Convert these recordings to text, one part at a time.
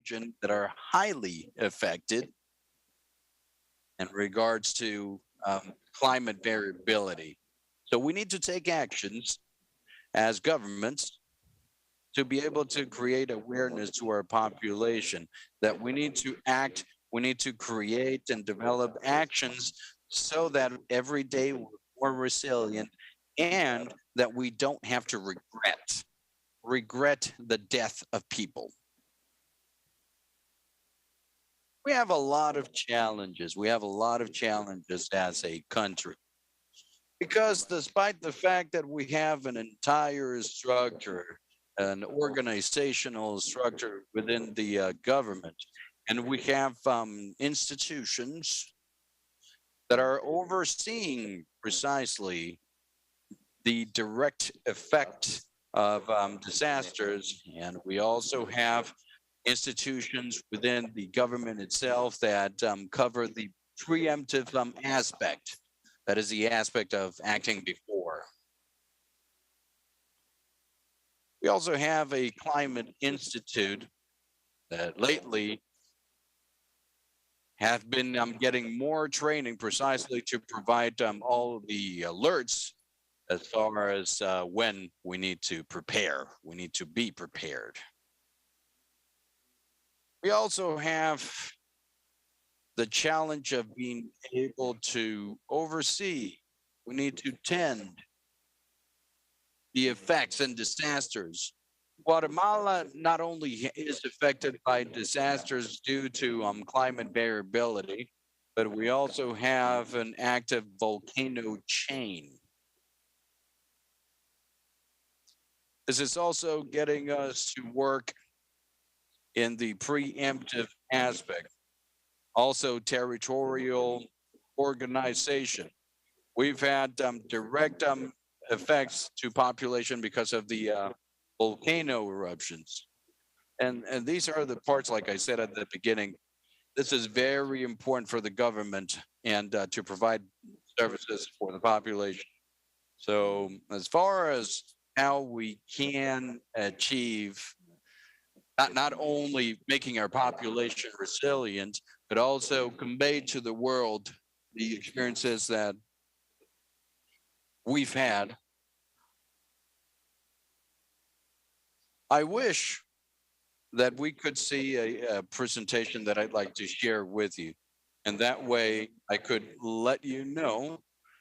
regions that are highly affected in regards to climate variability. So we need to take actions as governments to be able to create awareness to our population that we need to act, we need to create and develop actions so that every day we're more resilient and that we don't have to regret the death of people. We have a lot of challenges. We have a lot of challenges as a country because despite the fact that we have an entire structure, an organizational structure within the government, and we have institutions that are overseeing precisely the direct effect of disasters, and we also have institutions within the government itself that cover the preemptive aspect. That is the aspect of acting before. We also have a climate institute that lately have been getting more training precisely to provide all of the alerts as far as when we need to prepare. We need to be prepared. We also have the challenge of being able to oversee. We need to tend the effects and disasters. Guatemala not only is affected by disasters due to climate variability, but we also have an active volcano chain. This is also getting us to work in the preemptive aspect, also territorial organization. We've had direct effects to population because of the volcano eruptions. And these are the parts, like I said at the beginning, this is very important for the government and to provide services for the population. So, as far as how we can achieve not only making our population resilient, but also convey to the world the experiences that we've had, I wish that we could see a presentation that I'd like to share with you. And that way I could let you know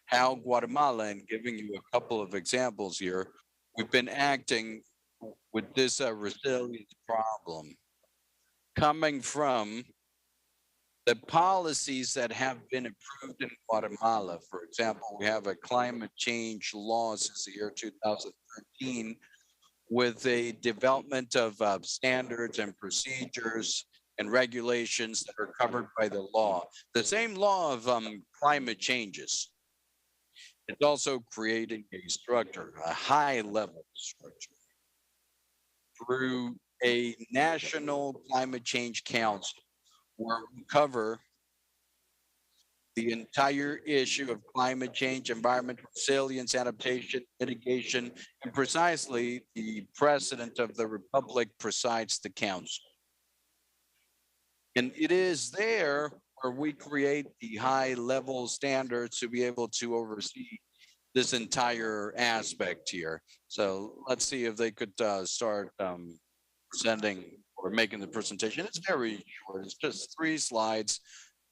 how Guatemala, and giving you a couple of examples here, we've been acting with this resilience problem coming from the policies that have been approved in Guatemala. For example, we have a climate change law since the year 2013 with a development of standards and procedures and regulations that are covered by the law. The same law of climate changes. It's also creating a structure, a high level structure, through a national climate change council where we cover the entire issue of climate change, environmental resilience, adaptation, mitigation, and precisely the president of the republic presides the council. And it is there where we create the high level standards to be able to oversee this entire aspect here. So let's see if they could start presenting or making the presentation. It's very short. It's just three slides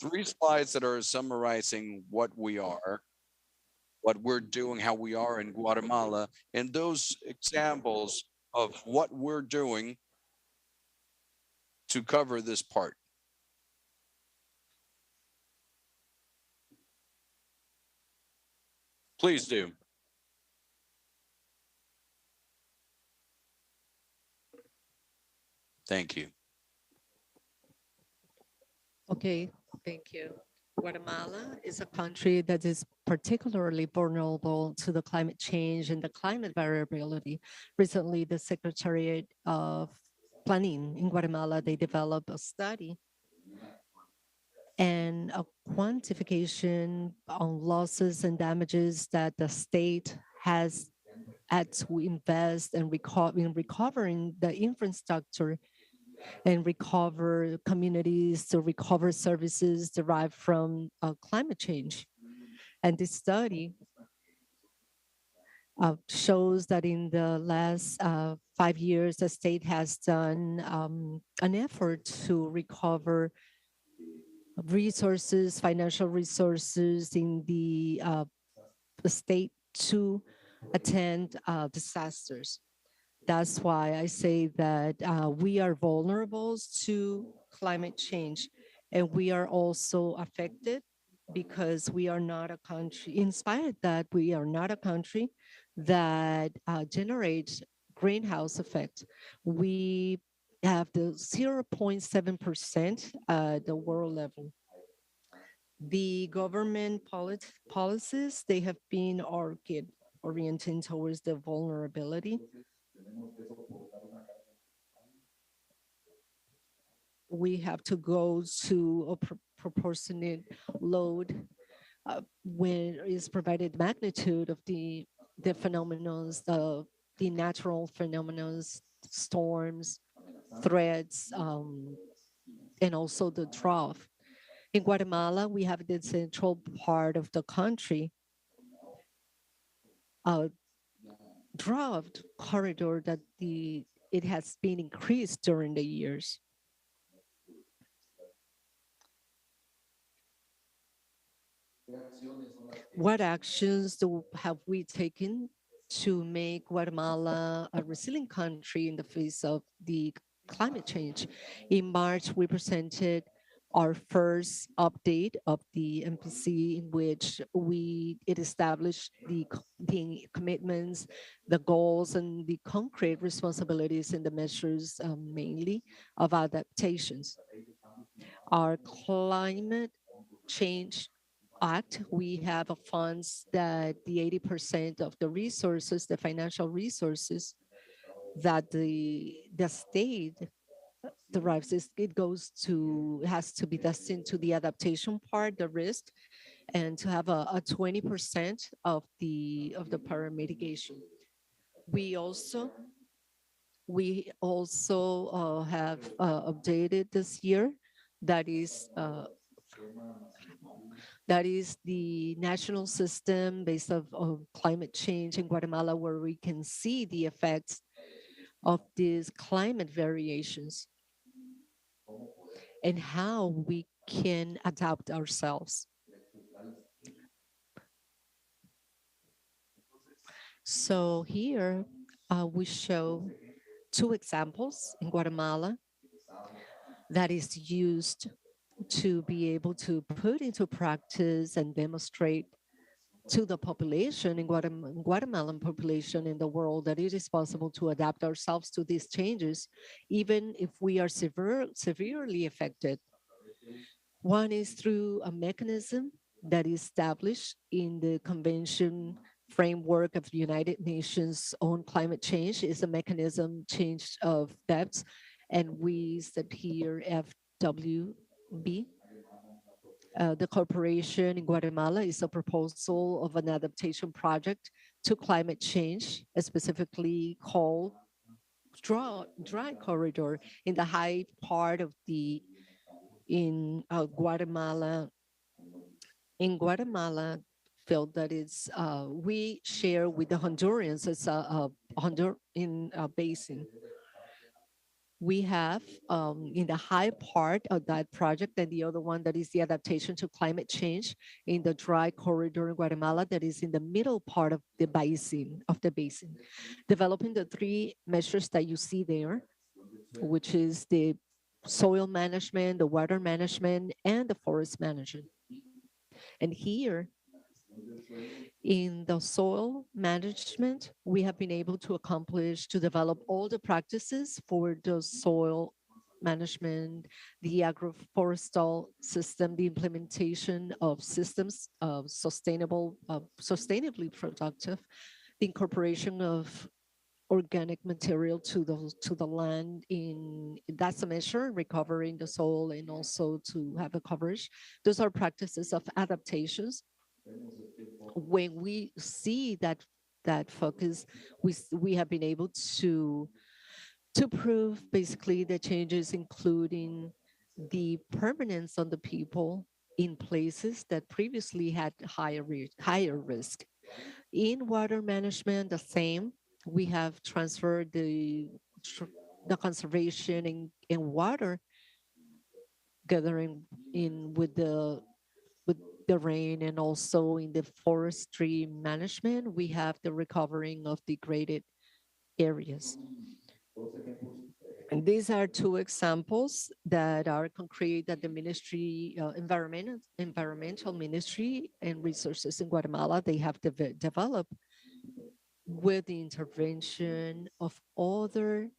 that are summarizing what we are, what we're doing, how we are in Guatemala, and those examples of what we're doing to cover this part. Please do. Thank you. Okay, thank you. Guatemala is a country that is particularly vulnerable to the climate change and the climate variability. Recently, the Secretariat of Planning in Guatemala, they developed a study and a quantification on losses and damages that the state has had to invest in recovering the infrastructure and recover communities to recover services derived from climate change. And this study shows that in the last 5 years, the state has done an effort to recover resources, financial resources in the state to attend disasters. That's why I say that we are vulnerable to climate change, and we are also affected because we are not a country, in spite of that, we are not a country that generates greenhouse effect. We have the 0.7% at the world level. The government policies, they have been oriented towards the vulnerability. We have to go to a proportionate load when is provided magnitude of the phenomena, the natural phenomena, storms, threats, and also the drought. In Guatemala, we have the central part of the country, a drought corridor that it has been increased during the years. What actions have we taken to make Guatemala a resilient country in the face of the climate change? In March, we presented our first update of the MPC, in which it established the commitments, the goals, and the concrete responsibilities and the measures, mainly of adaptations. Our climate change act, we have a funds that the 80% of the resources, the financial resources that the state derives, it goes to, has to be destined to the adaptation part, the risk, and to have a 20% of the power mitigation. We also have updated this year, that is the national system based of climate change in Guatemala, where we can see the effects of these climate variations and how we can adapt ourselves. So here we show two examples in Guatemala that is used to be able to put into practice and demonstrate to the population in Guatemalan population in the world, that it is possible to adapt ourselves to these changes, even if we are severely affected. One is through a mechanism that is established in the Convention framework of the United Nations on climate change, is a mechanism change of debts, and we set here FWB. The corporation in Guatemala is a proposal of an adaptation project to climate change, specifically called dry corridor in the high part of in Guatemala. In Guatemala, field that is we share with the Hondurans as a in a basin. We have in the high part of that project, and the other one that is the adaptation to climate change in the dry corridor in Guatemala, that is in the middle part of the basin, developing the three measures that you see there, which is the soil management, the water management, and the forest management. And here in the soil management, we have been able to accomplish to develop all the practices for the soil management, the agroforestal system, the implementation of systems of sustainably productive, the incorporation of organic material to the land. In that's a measure, recovering the soil, and also to have a coverage. Those are practices of adaptations. When we see that focus, we have been able to to prove basically the changes, including the permanence on the people in places that previously had higher risk. In water management, the same. We have transferred the conservation in water gathering in with the rain, and also in the forestry management, we have the recovering of degraded areas. And these are two examples that are concrete that the ministry, environmental ministry and resources in Guatemala, they have developed with the intervention of other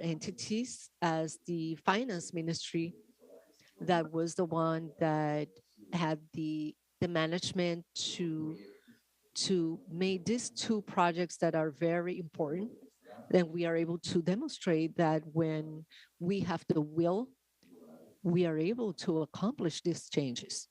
entities, as the finance ministry that was the one that had the management to make these two projects that are very important. Then we are able to demonstrate that when we have the will, we are able to accomplish these changes.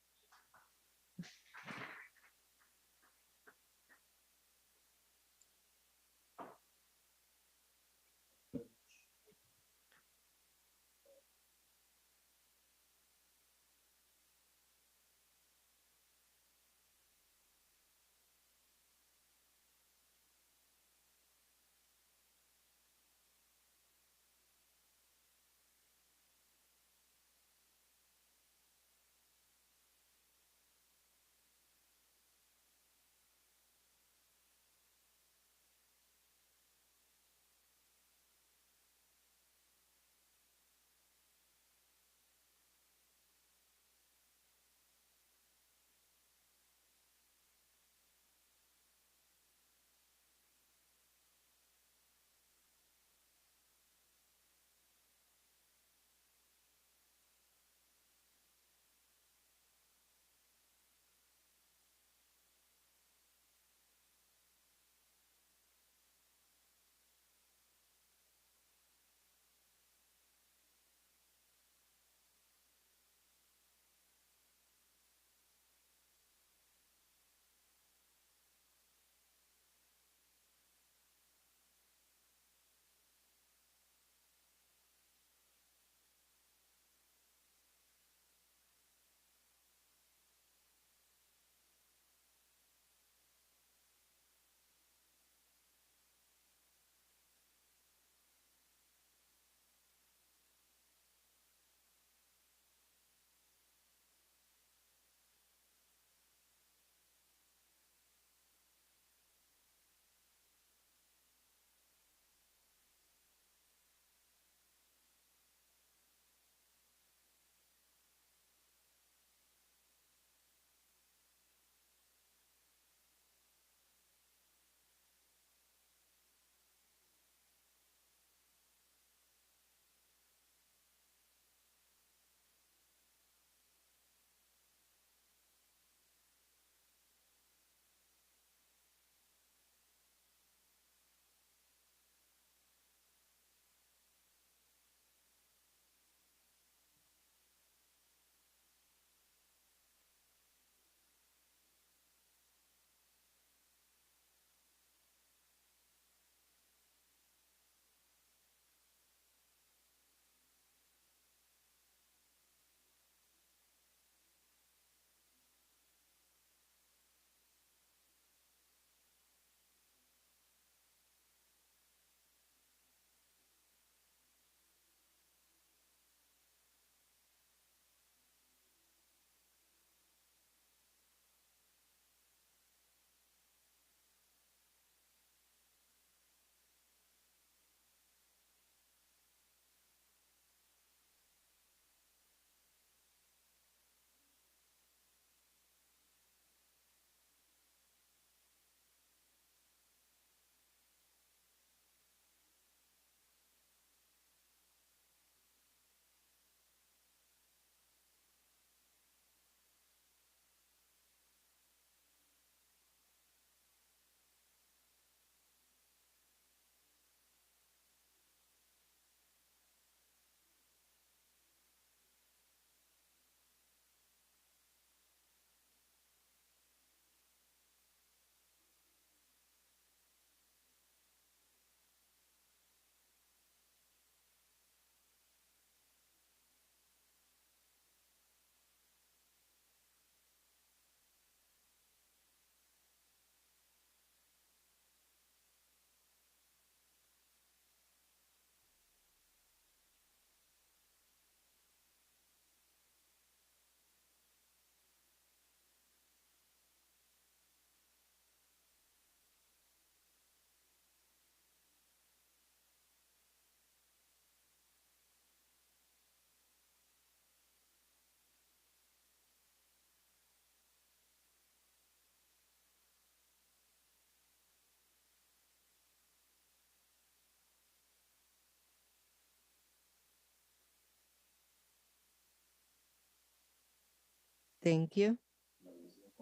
Thank you.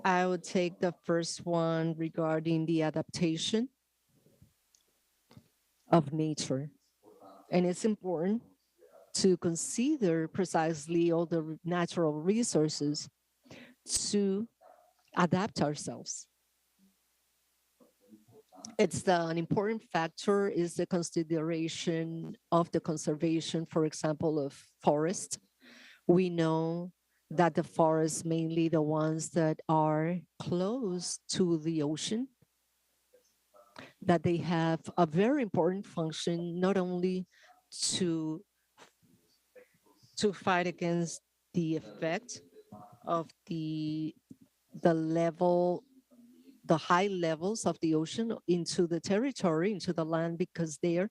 I would take the first one regarding the adaptation of nature. And it's important to consider precisely all the natural resources to adapt ourselves. An important factor is the consideration of the conservation, for example, of forests. We know that the forests, mainly the ones that are close to the ocean, that they have a very important function, not only to fight against the effect of the level, the high levels of the ocean into the territory, into the land, because there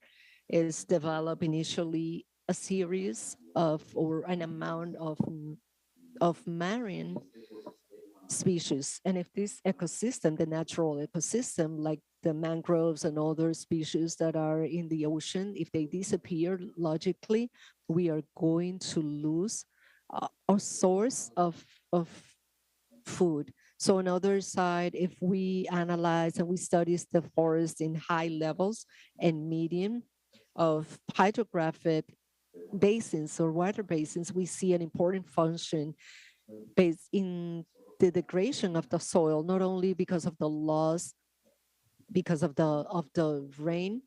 is developed initially a series of or an amount of marine species. And if this ecosystem, the natural ecosystem, like the mangroves and other species that are in the ocean, if they disappear, logically, we are going to lose a source of food. So on the other side, if we analyze and we study the forest in high levels and medium of hydrographic basins or water basins, we see an important function based in the degradation of the soil, not only because of the loss, because of the rain,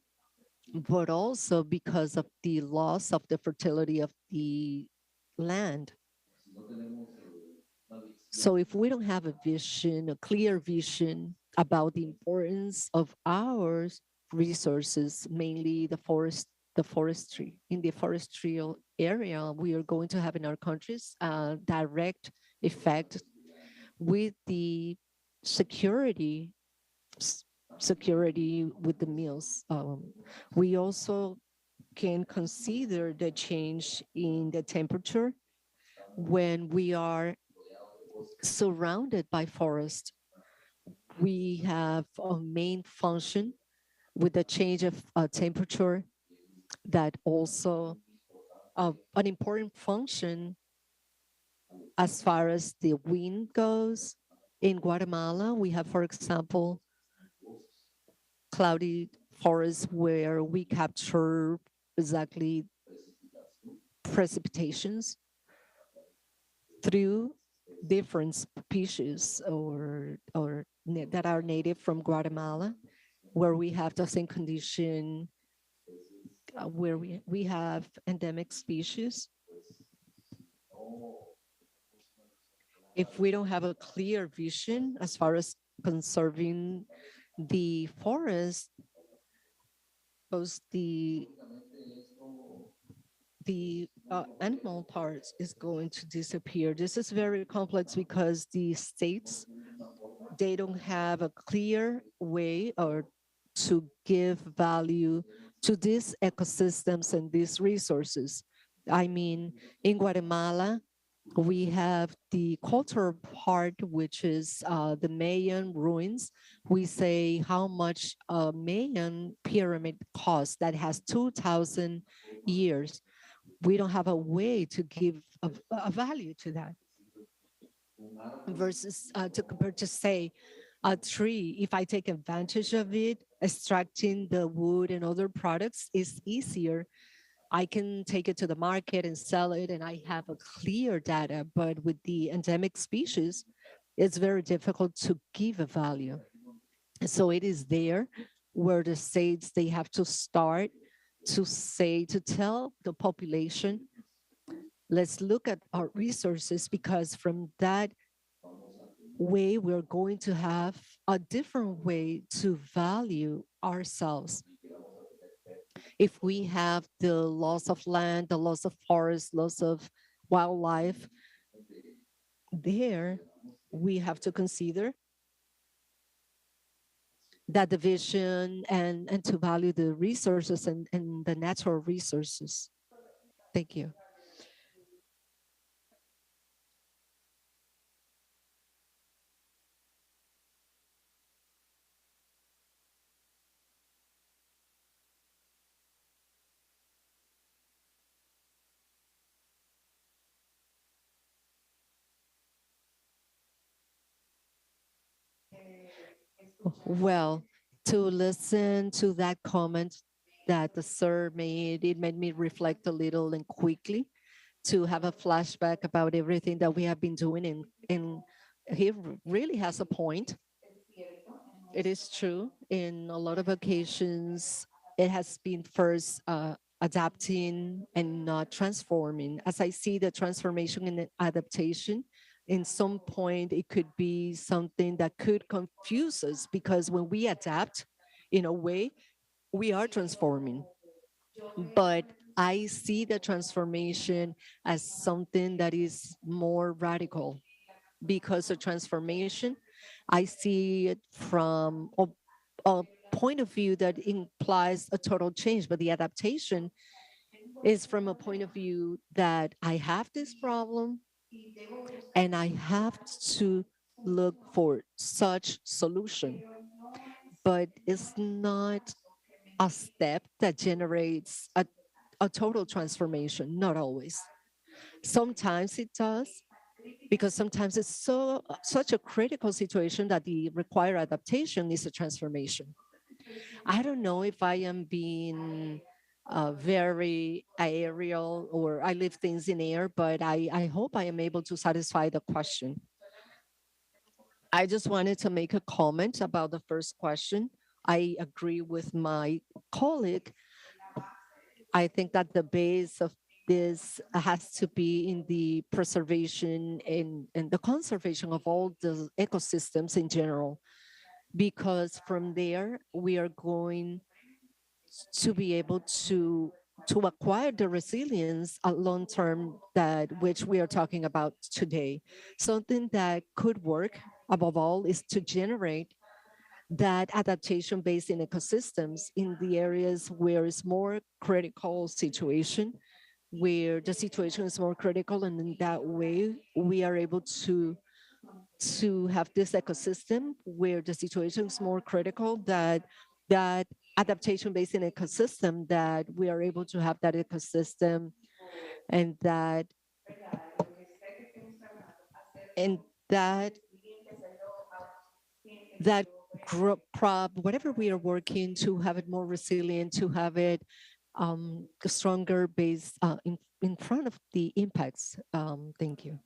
but also because of the loss of the fertility of the land. So if we don't have a vision, a clear vision about the importance of our resources, mainly the forestry, in the forestry area, we are going to have in our countries a direct effect with the security, security with the meals. We also can consider the change in the temperature when we are surrounded by forest. We have a main function with the change of temperature that also an important function as far as the wind goes. In Guatemala, we have, for example, cloudy forests where we capture exactly precipitations through different species that are native from Guatemala, where we have the same condition, where we have endemic species. If we don't have a clear vision as far as conserving the forest, both the animal parts is going to disappear. This is very complex because the states, they don't have a clear way or to give value to these ecosystems and these resources. I mean, in Guatemala, we have the cultural part, which is the Mayan ruins. We say how much a Mayan pyramid costs that has 2,000 years. We don't have a way to give a value to that versus to compare to say a tree. If I take advantage of it, extracting the wood and other products is easier. I can take it to the market and sell it, and I have a clear data. But with the endemic species, it's very difficult to give a value. So it is there where the states, they have to start to say, to tell the population, let's look at our resources, because from that way, we're going to have a different way to value ourselves. If we have the loss of land, the loss of forest, loss of wildlife, there we have to consider that division and to value the resources and the natural resources. Thank you. Well, to listen to that comment that the sir made, it made me reflect a little and quickly to have a flashback about everything that we have been doing. And he really has a point. It is true. In a lot of occasions, it has been first adapting and not transforming. As I see the transformation and the adaptation, in some point, it could be something that could confuse us because when we adapt, in a way, we are transforming. But I see the transformation as something that is more radical because the transformation, I see it from a point of view that implies a total change, but the adaptation is from a point of view that I have this problem and I have to look for such solution. But it's not a step that generates a total transformation, not always. Sometimes it does, because sometimes it's such a critical situation that the required adaptation is a transformation. I don't know if I am being very aerial or I leave things in air, but I hope I am able to satisfy the question. I just wanted to make a comment about the first question. I agree with my colleague. I think that the base of this has to be in the preservation and the conservation of all the ecosystems in general, because from there we are going to be able to acquire the resilience at long term that which we are talking about today. Something that could work above all is to generate that adaptation based in ecosystems in the areas where it's more critical situation, where the situation is more critical, and in that way we are able to have this ecosystem where the situation is more critical, that adaptation based in ecosystem, that we are able to have that ecosystem, and and that that group prop whatever we are working to have it more resilient, to have it stronger based in front of the impacts. Thank you.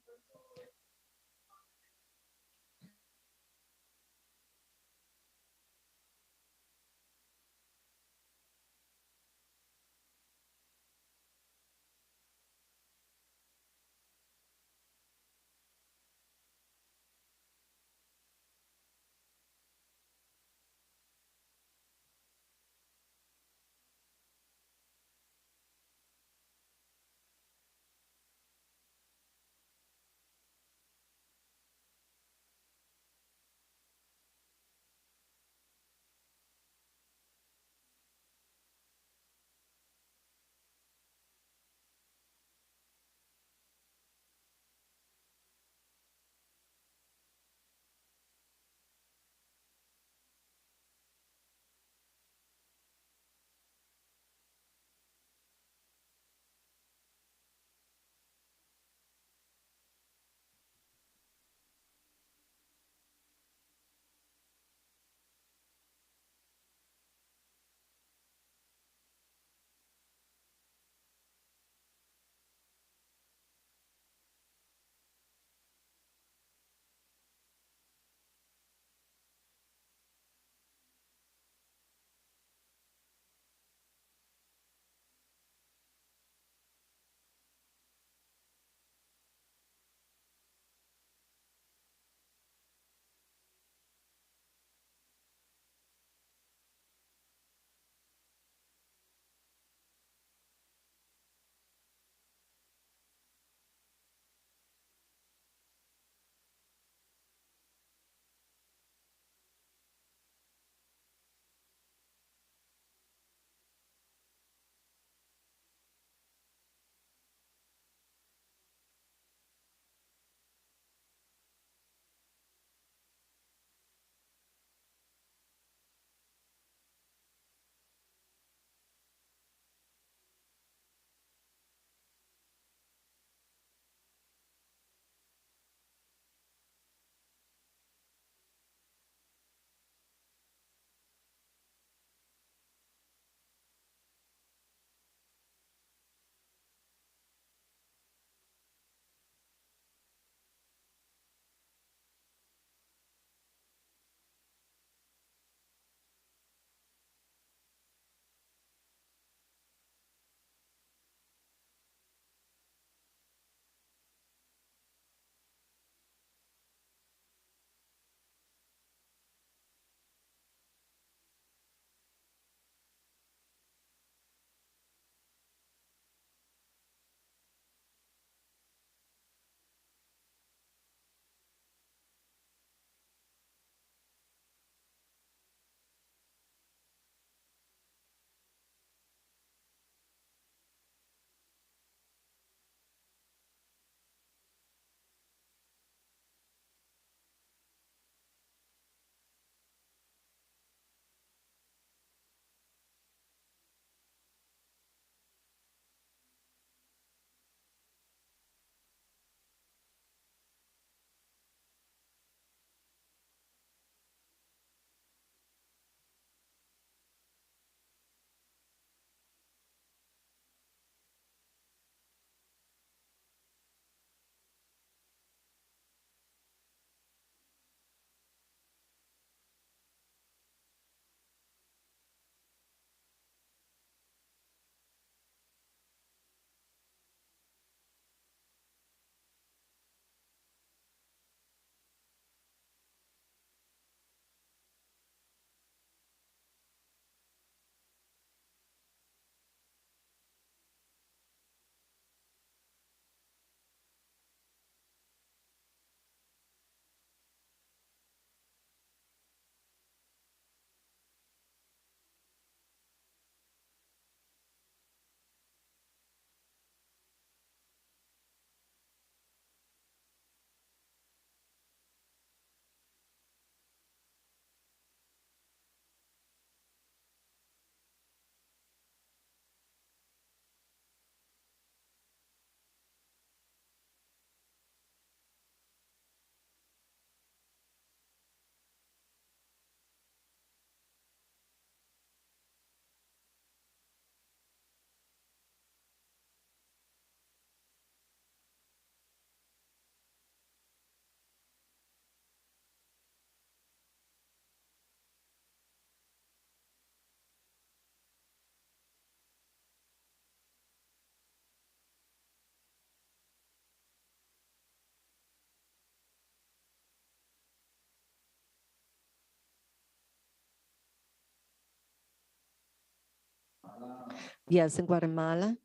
Yes, in Guatemala,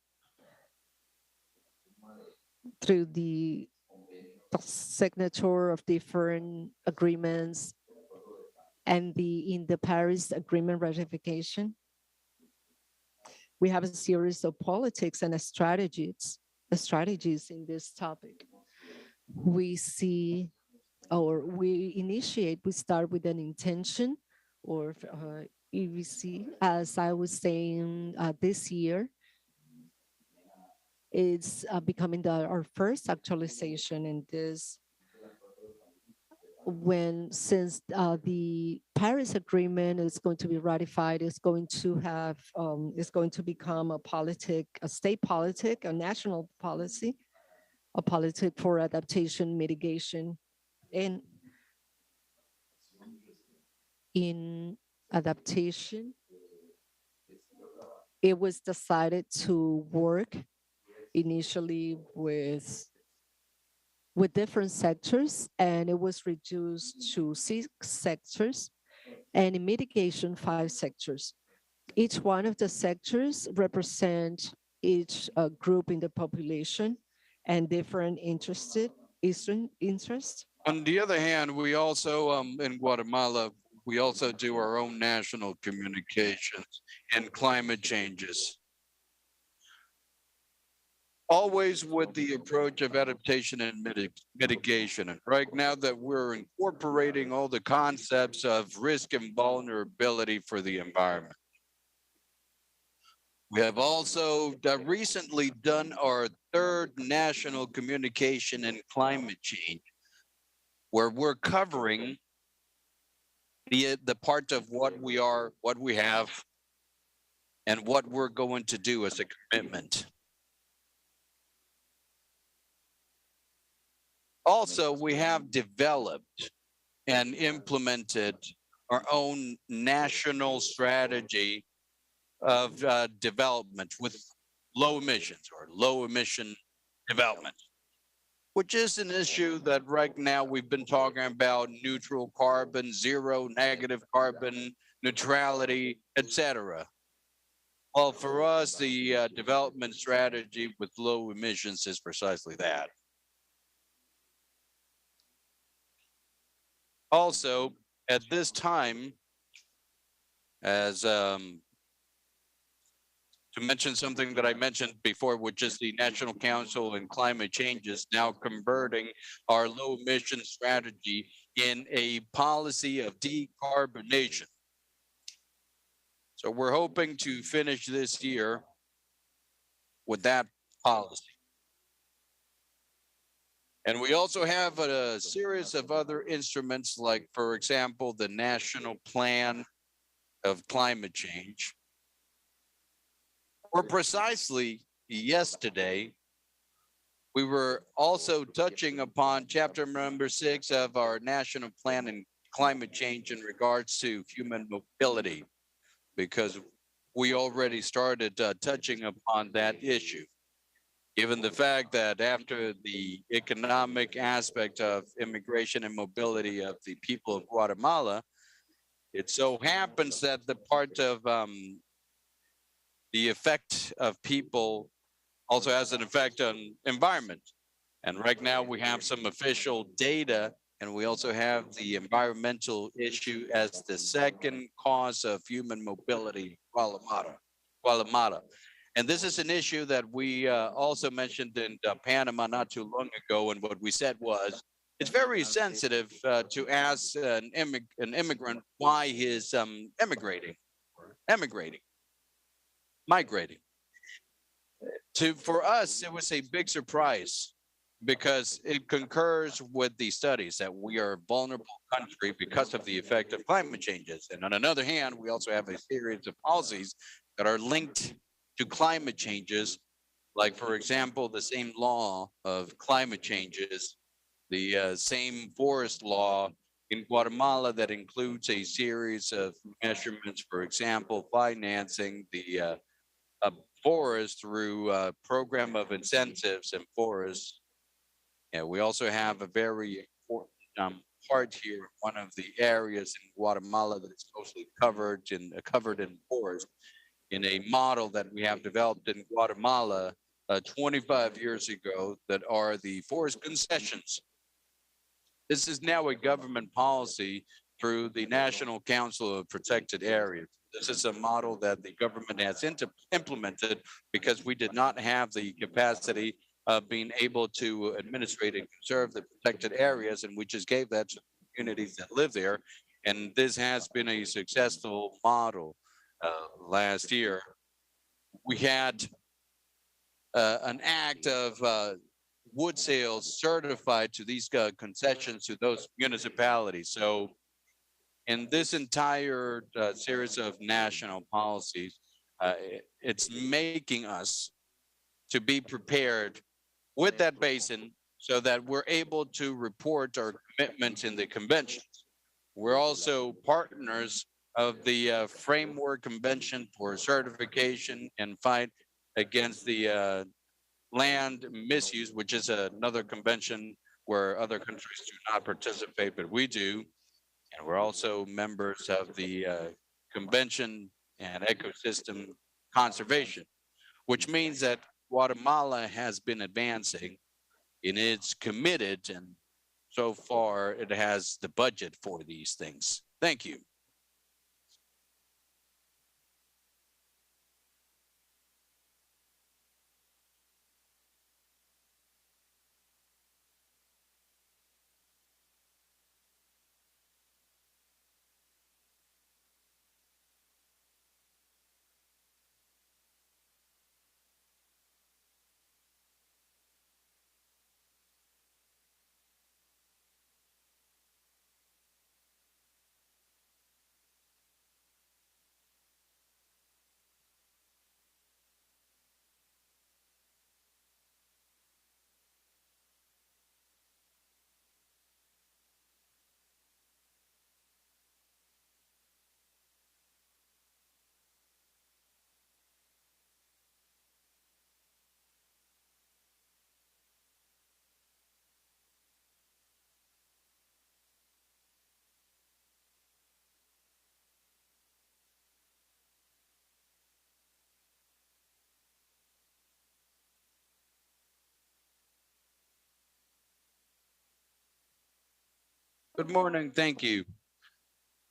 through the signature of different agreements and the Paris Agreement ratification, we have a series of politics and strategies in this topic. We see or we initiate, we start with an intention or EVC. As I was saying, this year, it's becoming our first actualization in this when since the Paris Agreement is going to be ratified, is going to become a state politic, a national policy, a politic for adaptation, mitigation, and in adaptation, it was decided to work initially with different sectors, and it was reduced to 6 sectors, and in mitigation, 5 sectors. Each one of the sectors represent each group in the population and different interest. On the other hand, we also in Guatemala we also do our own national communications and climate changes, always with the approach of adaptation and mitigation. And right now that we're incorporating all the concepts of risk and vulnerability for the environment. We have also recently done our third national communication and climate change, where we're covering the part of what we are, what we have, and what we're going to do as a commitment. Also, we have developed and implemented our own national strategy of development with low emissions or low emission development, which is an issue that right now we've been talking about neutral carbon, zero negative carbon, neutrality, etc. Well, for us, the development strategy with low emissions is precisely that. Also, at this time, as to mention something that I mentioned before, which is the National Council on Climate Change is now converting our low emission strategy in a policy of decarbonation. So we're hoping to finish this year with that policy. And we also have a series of other instruments, like, for example, the National Plan of Climate Change. Or precisely yesterday, we were also touching upon chapter number 6 of our National Plan on Climate Change in regards to human mobility, because we already started touching upon that issue. Given the fact that after the economic aspect of immigration and mobility of the people of Guatemala, it so happens that the part of the effect of people also has an effect on environment. And right now we have some official data, and we also have the environmental issue as the second cause of human mobility in Guatemala. And this is an issue that we also mentioned in Panama not too long ago. And what we said was, it's very sensitive to ask an immigrant why he's emigrating, migrating. For us, it was a big surprise because it concurs with the studies that we are a vulnerable country because of the effect of climate changes. And on another hand, we also have a series of policies that are linked to climate changes, like, for example, the same law of climate changes, the same forest law in Guatemala that includes a series of measurements, for example, financing the forest through a program of incentives and forests. And we also have a very important part here, one of the areas in Guatemala that is mostly covered in forest, in a model that we have developed in Guatemala 25 years ago that are the forest concessions. This is now a government policy through the National Council of Protected Areas. This is a model that the government has implemented because we did not have the capacity of being able to administrate and conserve the protected areas, and we just gave that to the communities that live there. And this has been a successful model. Last year, we had an act of wood sales certified to these concessions to those municipalities. So, in this entire series of national policies, it's making us to be prepared with that basin so that we're able to report our commitments in the convention. We're also partners of the Framework Convention for Certification and Fight against the land misuse, which is another convention where other countries do not participate, but we do. And we're also members of the Convention and Ecosystem Conservation, which means that Guatemala has been advancing and it's committed, and so far it has the budget for these things. Thank you. Good morning. Thank you.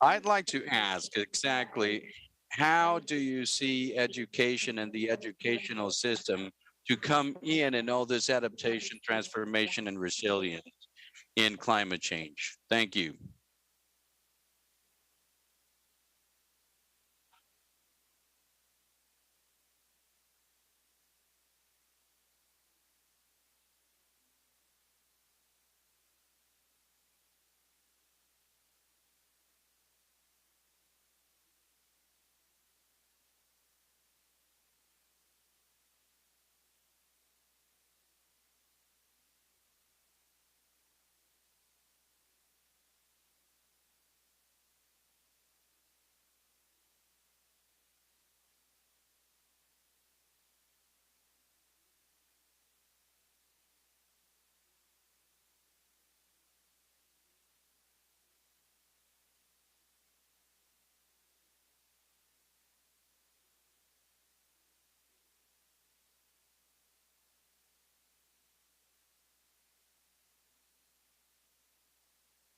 I'd like to ask exactly how do you see education and the educational system to come in all this adaptation, transformation, and resilience in climate change? Thank you.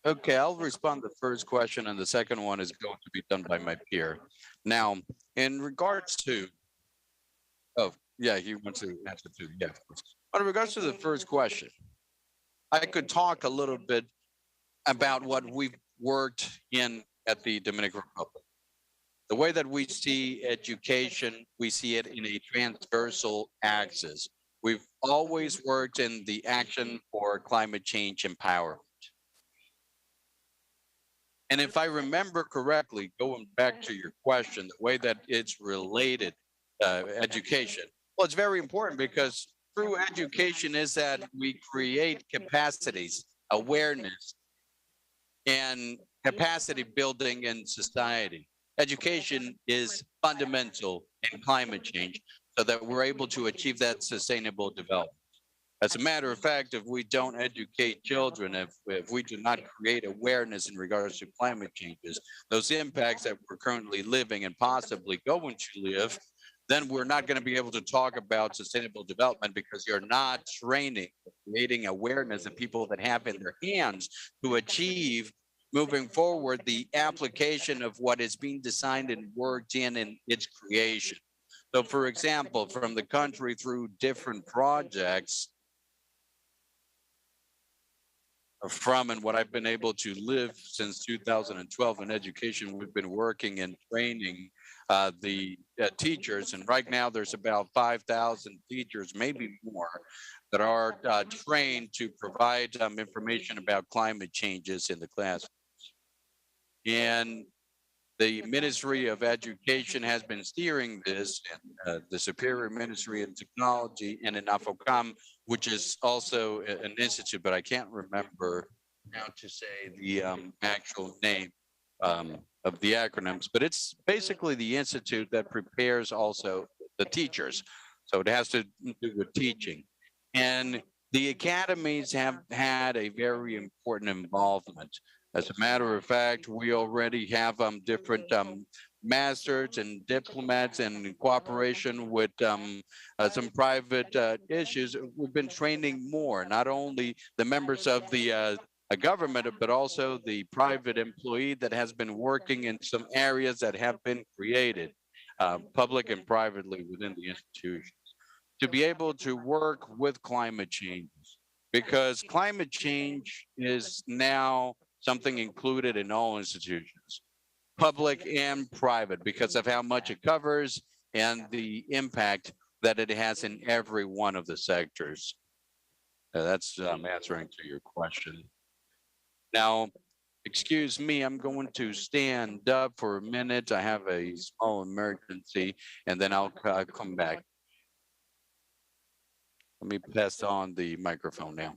Okay, I'll respond to the first question, and the second one is going to be done by my peer. Now, in regards to, oh, yeah, he wants to answer too. Yeah, of course. But in regards to the first question, I could talk a little bit about what we've worked in at the Dominican Republic. The way that we see education, we see it in a transversal axis. We've always worked in the action for climate change empowerment. And if I remember correctly, going back to your question, the way that it's related, education, well, it's very important because through education is that we create capacities, awareness, and capacity building in society. Education is fundamental in climate change so that we're able to achieve that sustainable development. As a matter of fact, if we don't educate children, if we do not create awareness in regards to climate changes, those impacts that we're currently living and possibly going to live, then we're not going to be able to talk about sustainable development because you're not training, creating awareness of people that have in their hands to achieve moving forward the application of what is being designed and worked in its creation. So, for example, from the country through different projects, from and what I've been able to live since 2012 in education, we've been working and training the teachers. And right now, there's about 5,000 teachers, maybe more, that are trained to provide information about climate changes in the class. And the Ministry of Education has been steering this, and the Superior Ministry of Technology, and in AFOCAM, which is also an institute, but I can't remember how to say the actual name of the acronyms. But it's basically the institute that prepares also the teachers. So it has to do with teaching. And the academies have had a very important involvement. As a matter of fact, we already have different masters and diplomats, and in cooperation with some private issues, we've been training more, not only the members of the government, but also the private employee that has been working in some areas that have been created, public and privately within the institution, to be able to work with climate change, because climate change is now something included in all institutions, public and private, because of how much it covers and the impact that it has in every one of the sectors. That's answering to your question. Now, excuse me, I'm going to stand up for a minute. I have a small emergency, and then I'll come back. Let me pass on the microphone now.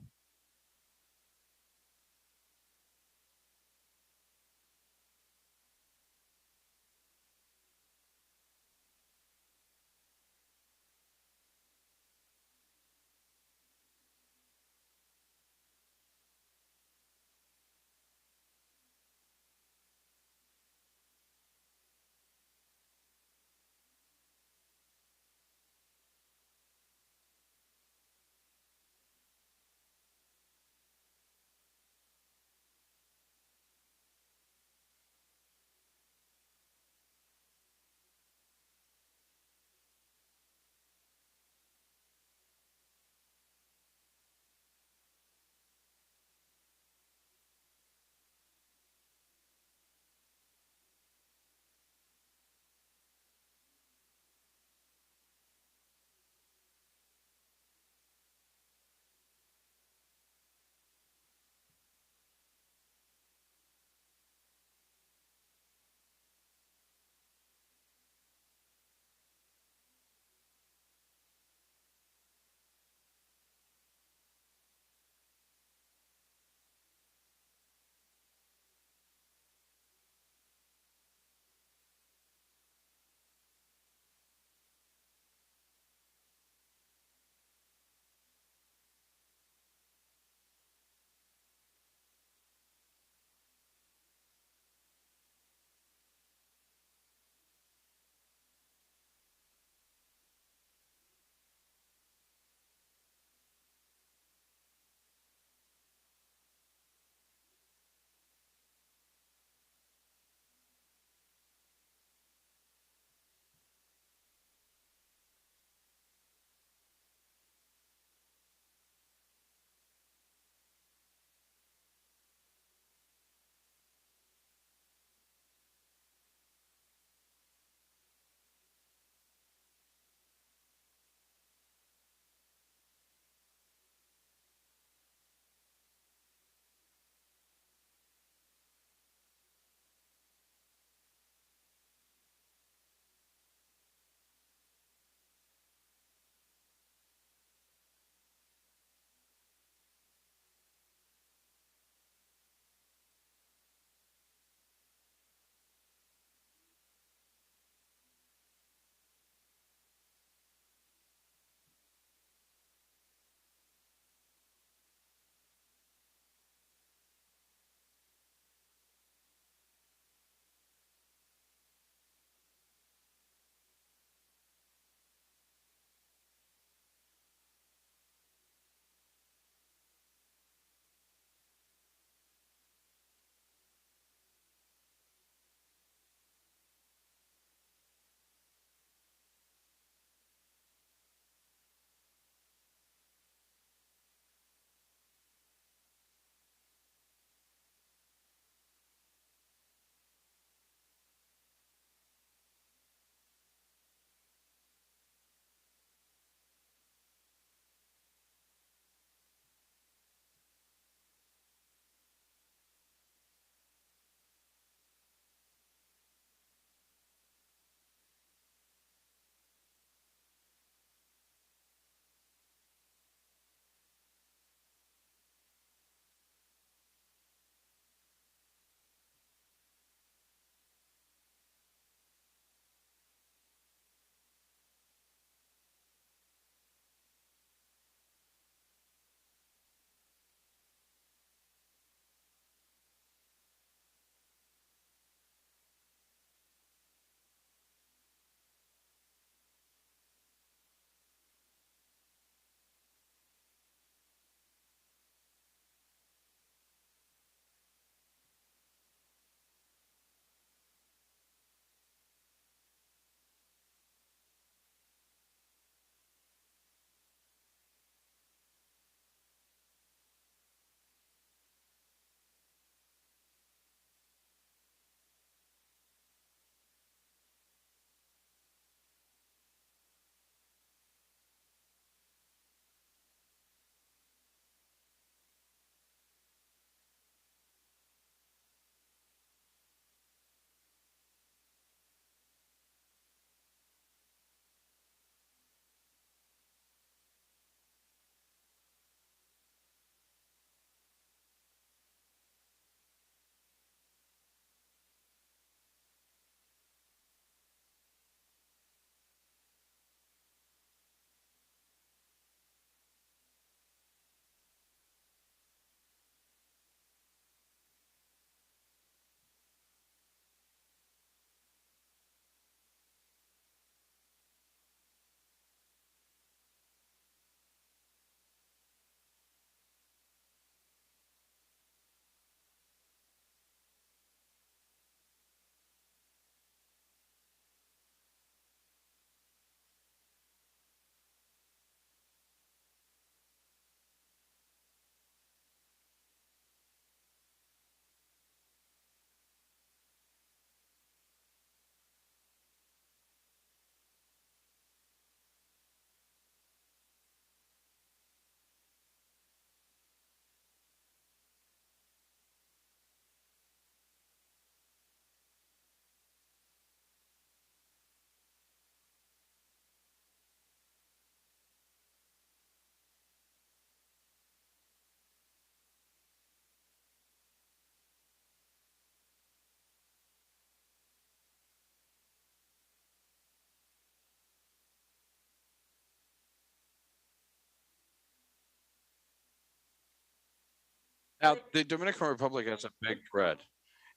Now, the Dominican Republic has a big threat,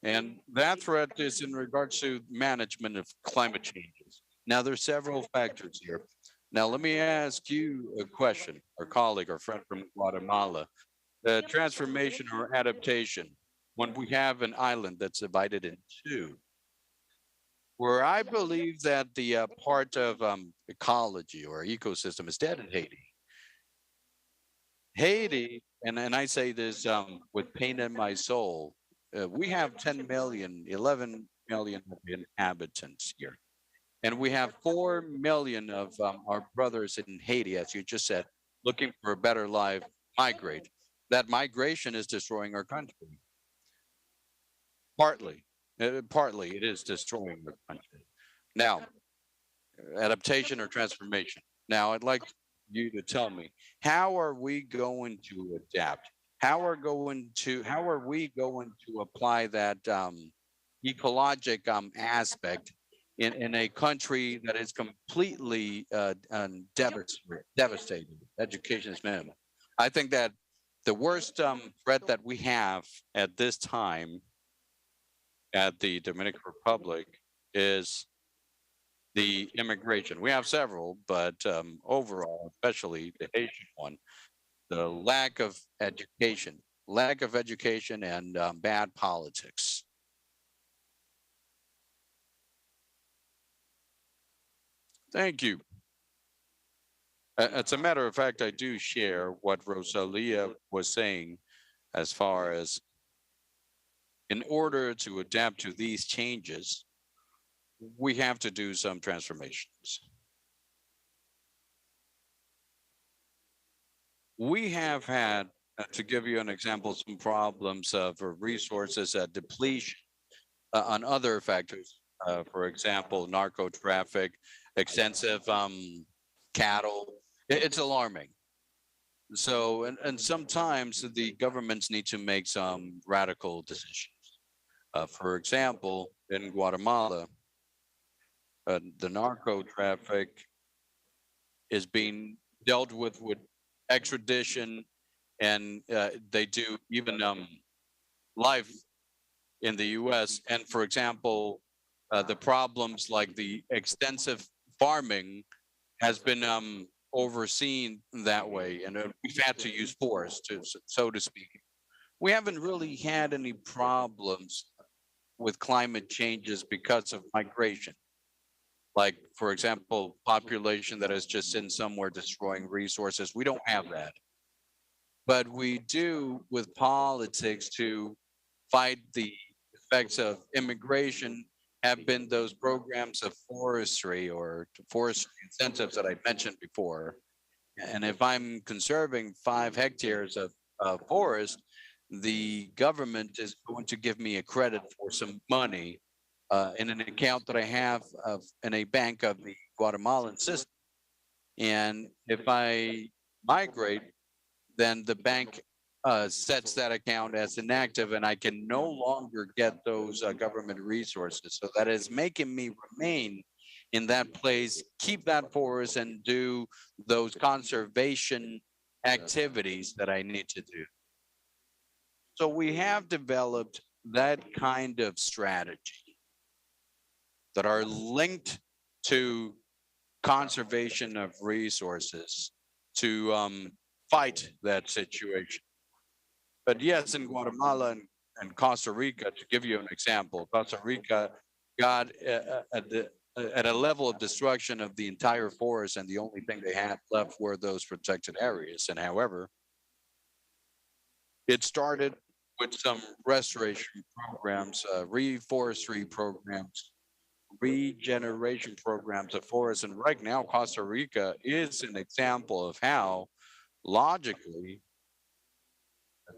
and that threat is in regards to management of climate changes. Now, there's several factors here. Now, let me ask you a question, our colleague, our friend from Guatemala. The transformation or adaptation, when we have an island that's divided in two, where I believe that the part of ecology or ecosystem is dead in Haiti. Haiti, and I say this with pain in my soul, we have 10 million, 11 million inhabitants here. And we have 4 million of our brothers in Haiti, as you just said, looking for a better life, migrate. That migration is destroying our country. Partly, partly it is destroying our country. Now, adaptation or transformation. Now, I'd like you to tell me, how are we going to adapt? How are we going to apply that ecologic aspect in a country that is completely devastated? Education is minimal. I think that the worst threat that we have at this time at the Dominican Republic is the immigration. We have several, but overall, especially the Haitian one, the lack of education and bad politics. Thank you. As a matter of fact, I do share what Rosalia was saying as far as in order to adapt to these changes, we have to do some transformations. We have had, to give you an example, some problems of resources depletion on other factors. For example, narco traffic, extensive cattle. It's alarming. So, and sometimes the governments need to make some radical decisions. For example, in Guatemala, the narco traffic is being dealt with extradition, and they do even life in the U.S. And for example, the problems like the extensive farming has been overseen that way, and we've had to use force to, so to speak. We haven't really had any problems with climate changes because of migration. Like, for example, population that is just in somewhere destroying resources. We don't have that. But we do with politics to fight the effects of immigration have been those programs of forestry or forestry incentives that I mentioned before. And if I'm conserving 5 hectares of forest, the government is going to give me a credit for some money in an account that I have in a bank of the Guatemalan system. And if I migrate, then the bank sets that account as inactive and I can no longer get those government resources. So that is making me remain in that place, keep that forest and do those conservation activities that I need to do. So we have developed that kind of strategy that are linked to conservation of resources to fight that situation. But yes, in Guatemala and Costa Rica, to give you an example, Costa Rica got at a level of destruction of the entire forest, and the only thing they had left were those protected areas. And however, it started with some restoration programs, reforestry programs, regeneration programs of forests. And right now, Costa Rica is an example of how logically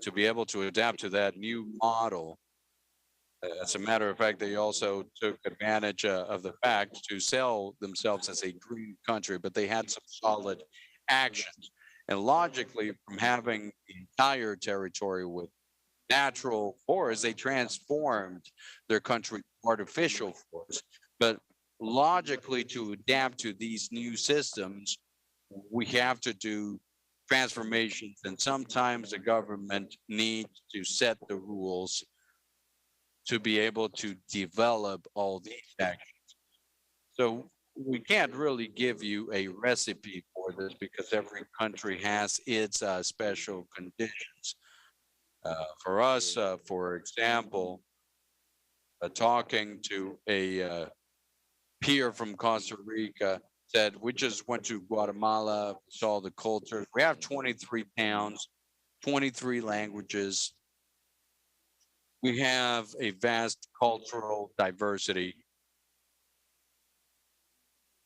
to be able to adapt to that new model. As a matter of fact, they also took advantage of the fact to sell themselves as a green country, but they had some solid actions. And logically, from having the entire territory with natural forests, they transformed their country to artificial forests. But logically, to adapt to these new systems, we have to do transformations, and sometimes the government needs to set the rules to be able to develop all these actions. So we can't really give you a recipe for this because every country has its special conditions. For us, for example, talking to a peer from Costa Rica said, we just went to Guatemala, saw the culture. We have 23 towns, 23 languages. We have a vast cultural diversity.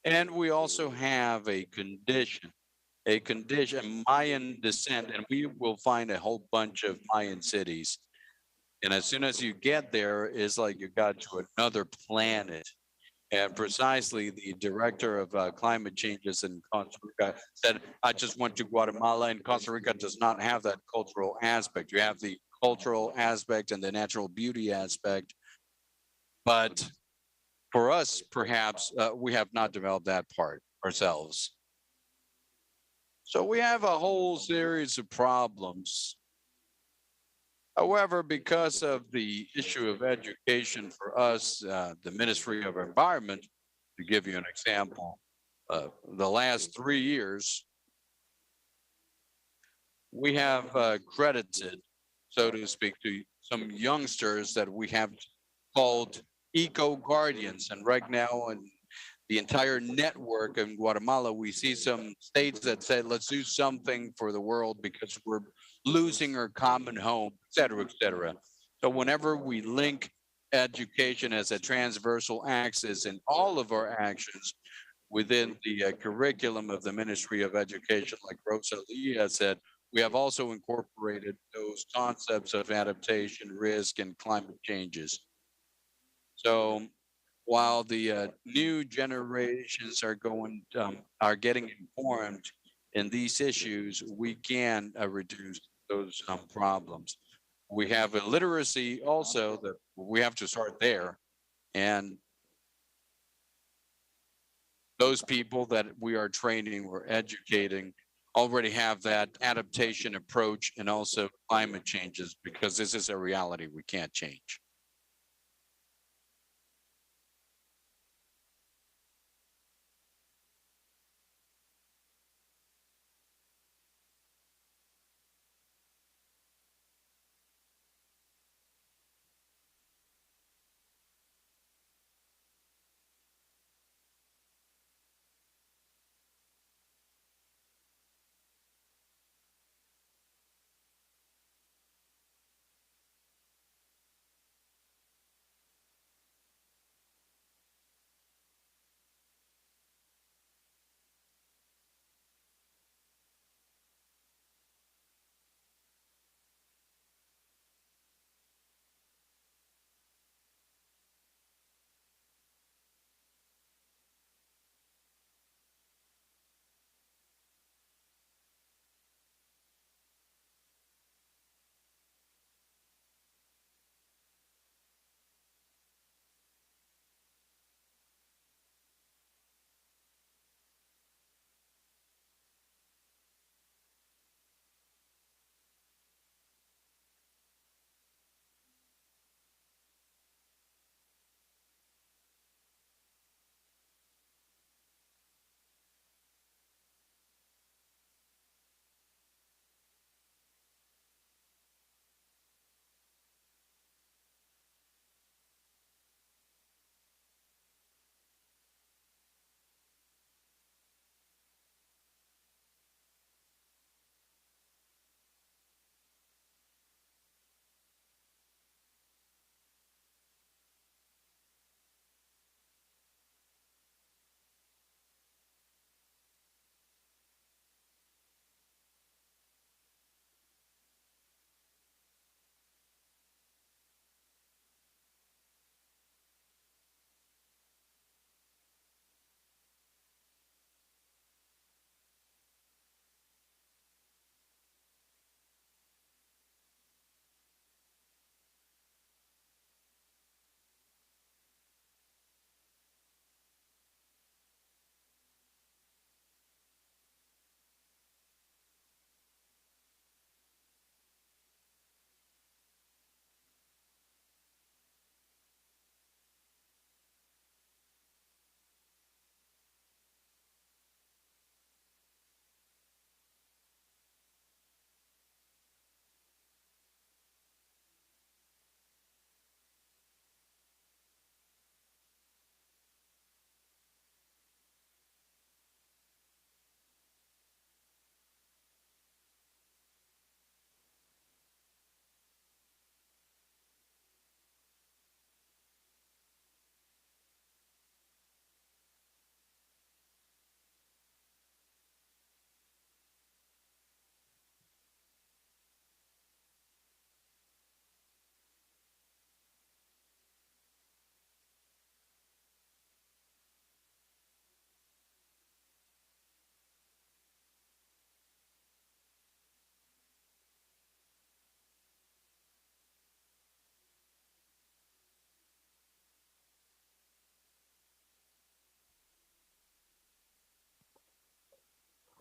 And we also have a condition, Mayan descent, and we will find a whole bunch of Mayan cities. And as soon as you get there, it's like you got to another planet. And precisely the director of climate changes in Costa Rica said, I just went to Guatemala, and Costa Rica does not have that cultural aspect. You have the cultural aspect and the natural beauty aspect. But for us, perhaps we have not developed that part ourselves. So we have a whole series of problems. However, because of the issue of education for us, the Ministry of Environment, to give you an example, the last 3 years, we have credited, so to speak, to some youngsters that we have called eco guardians. And right now, in the entire network in Guatemala, we see some states that say, let's do something for the world because we're losing our common home, et cetera, et cetera. So whenever we link education as a transversal axis in all of our actions within the curriculum of the Ministry of Education, like Rosalia said, we have also incorporated those concepts of adaptation, risk, and climate changes. So while the new generations are getting informed in these issues, we can reduce those problems. We have illiteracy also that we have to start there, and those people that we are training or educating already have that adaptation approach and also climate changes because this is a reality we can't change.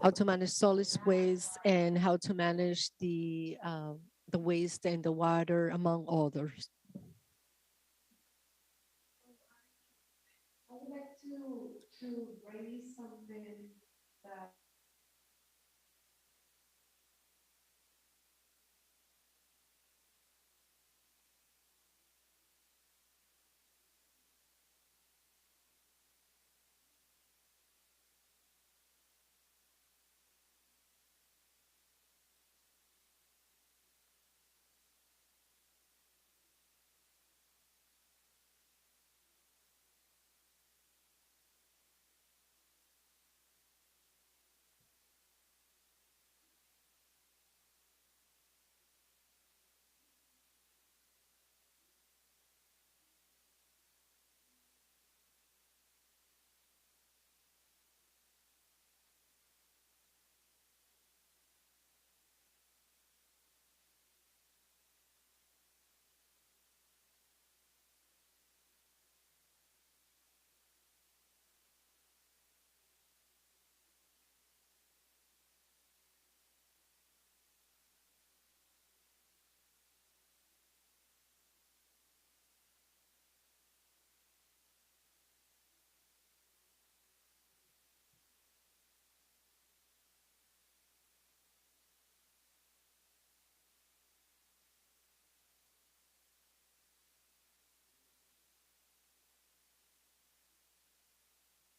how to manage solid waste and how to manage the waste and the water, among others.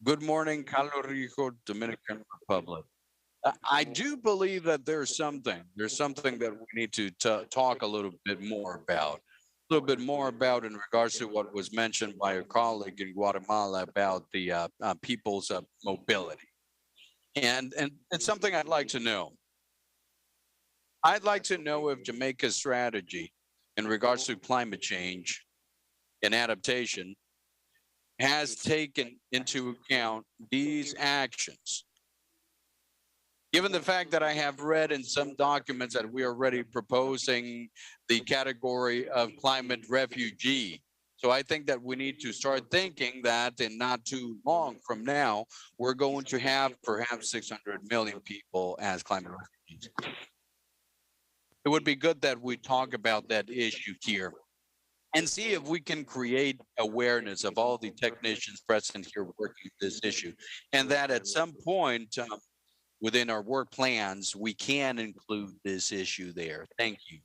Good morning, Calo Rico, Dominican Republic. I do believe that there's something that we need to talk a little bit more about. A little bit more about in regards to what was mentioned by a colleague in Guatemala about the people's mobility. And it's something I'd like to know. I'd like to know if Jamaica's strategy in regards to climate change and adaptation has taken into account these actions. Given the fact that I have read in some documents that we are already proposing the category of climate refugee. So I think that we need to start thinking that in not too long from now, we're going to have perhaps 600 million people as climate refugees. It would be good that we talk about that issue here and see if we can create awareness of all the technicians present here working this issue, and that at some point within our work plans, we can include this issue there. Thank you.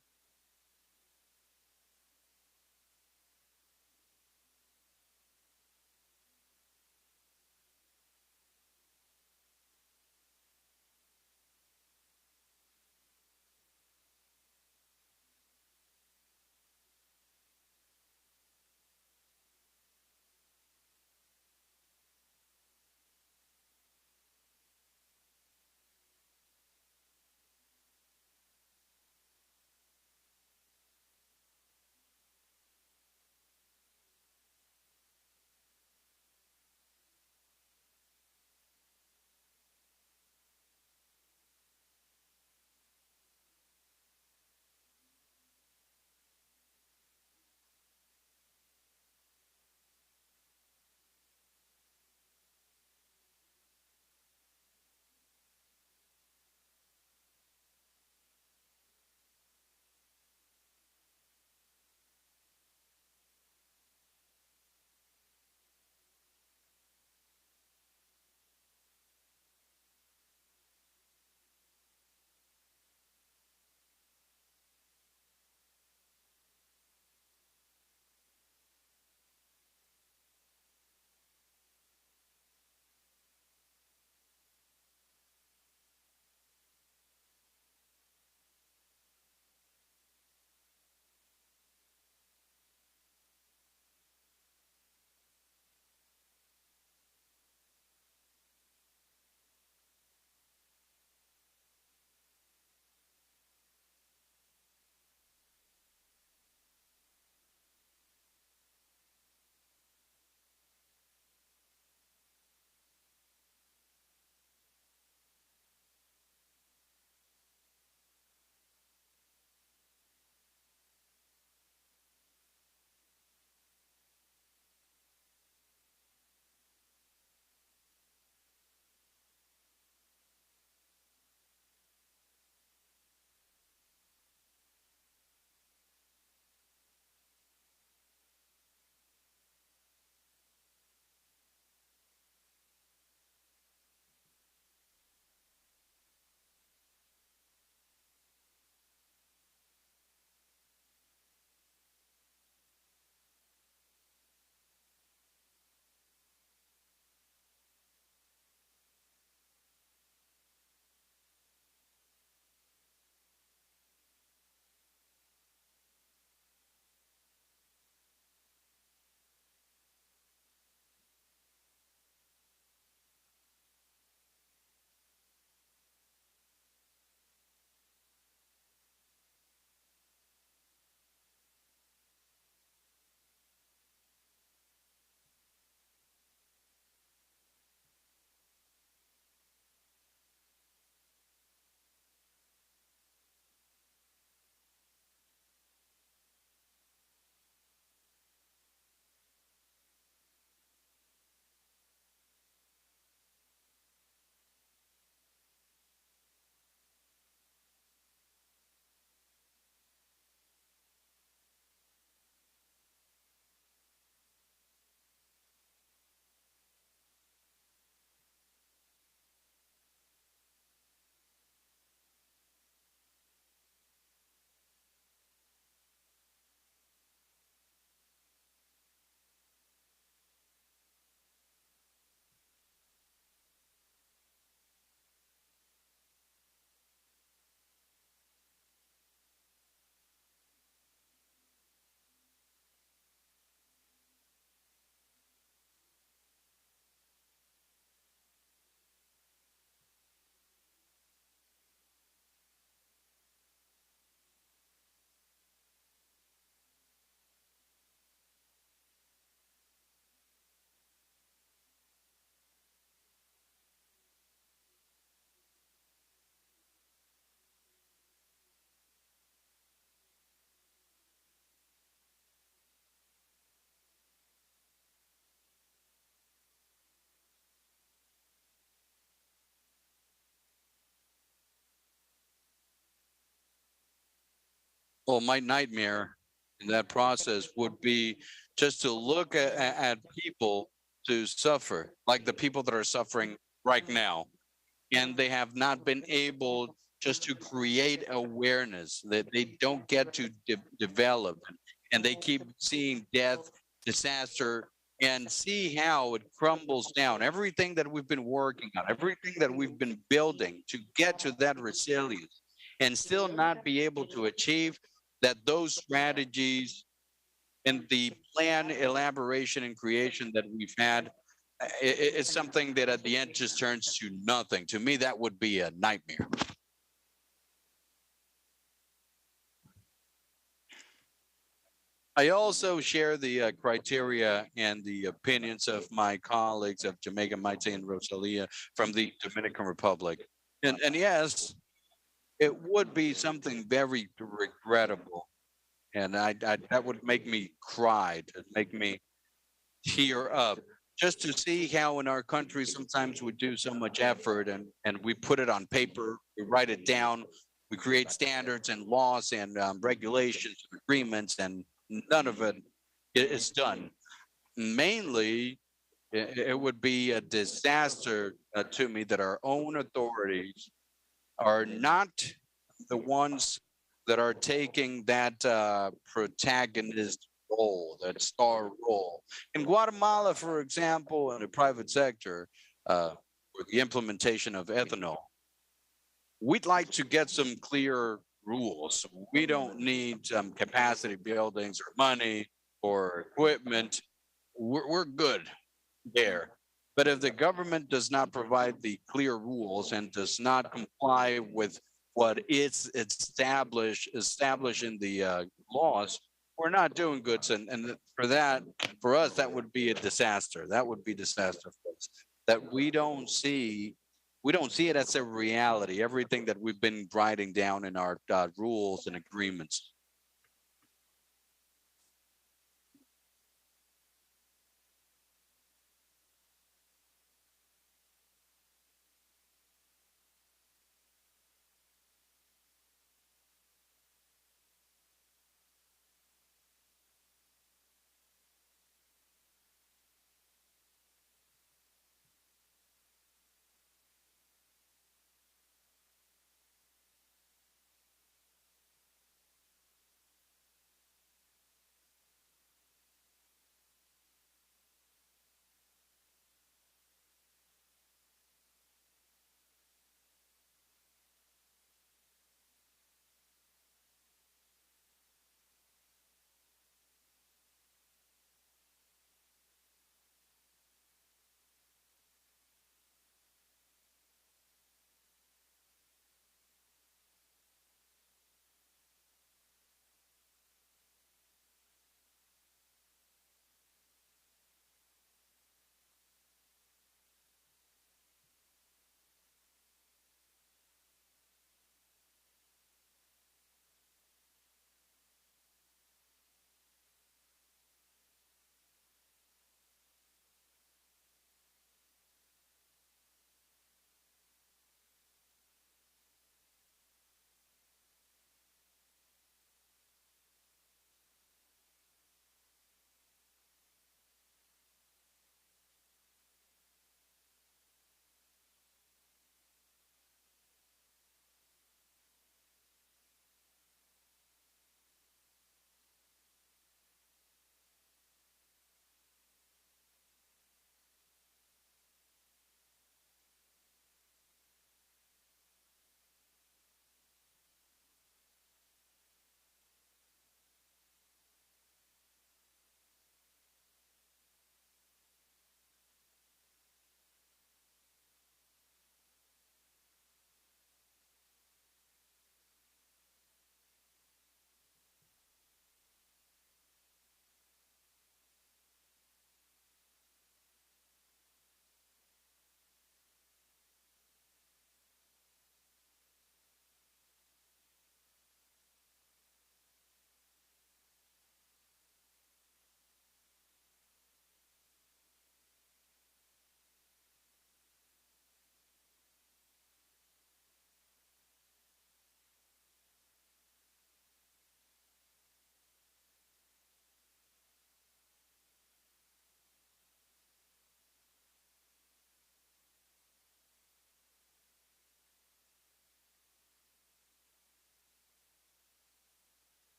Well, my nightmare in that process would be just to look at people to suffer, like the people that are suffering right now, and they have not been able just to create awareness that they don't get to develop, and they keep seeing death, disaster, and see how it crumbles down everything that we've been working on, everything that we've been building to get to that resilience, and still not be able to achieve that. Those strategies and the plan elaboration and creation that we've had, it's something that at the end just turns to nothing. To me, that would be a nightmare. I also share the criteria and the opinions of my colleagues of Jamaica, Maite, and Rosalia from the Dominican Republic. And yes, it would be something very regrettable. And that would make me cry, to make me tear up, just to see how in our country sometimes we do so much effort, and we put it on paper, we write it down, we create standards and laws and regulations and agreements, and none of it is done. Mainly, it would be a disaster to me that our own authorities are not the ones that are taking that protagonist role, that star role. In Guatemala, for example, in the private sector, for the implementation of ethanol, we'd like to get some clear rules. We don't need capacity buildings or money or equipment. We're good there. But if the government does not provide the clear rules and does not comply with what it's established in the laws, we're not doing good. And for that, for us, that would be a disaster. That would be disaster for us. That we don't see it as a reality. Everything that we've been writing down in our rules and agreements.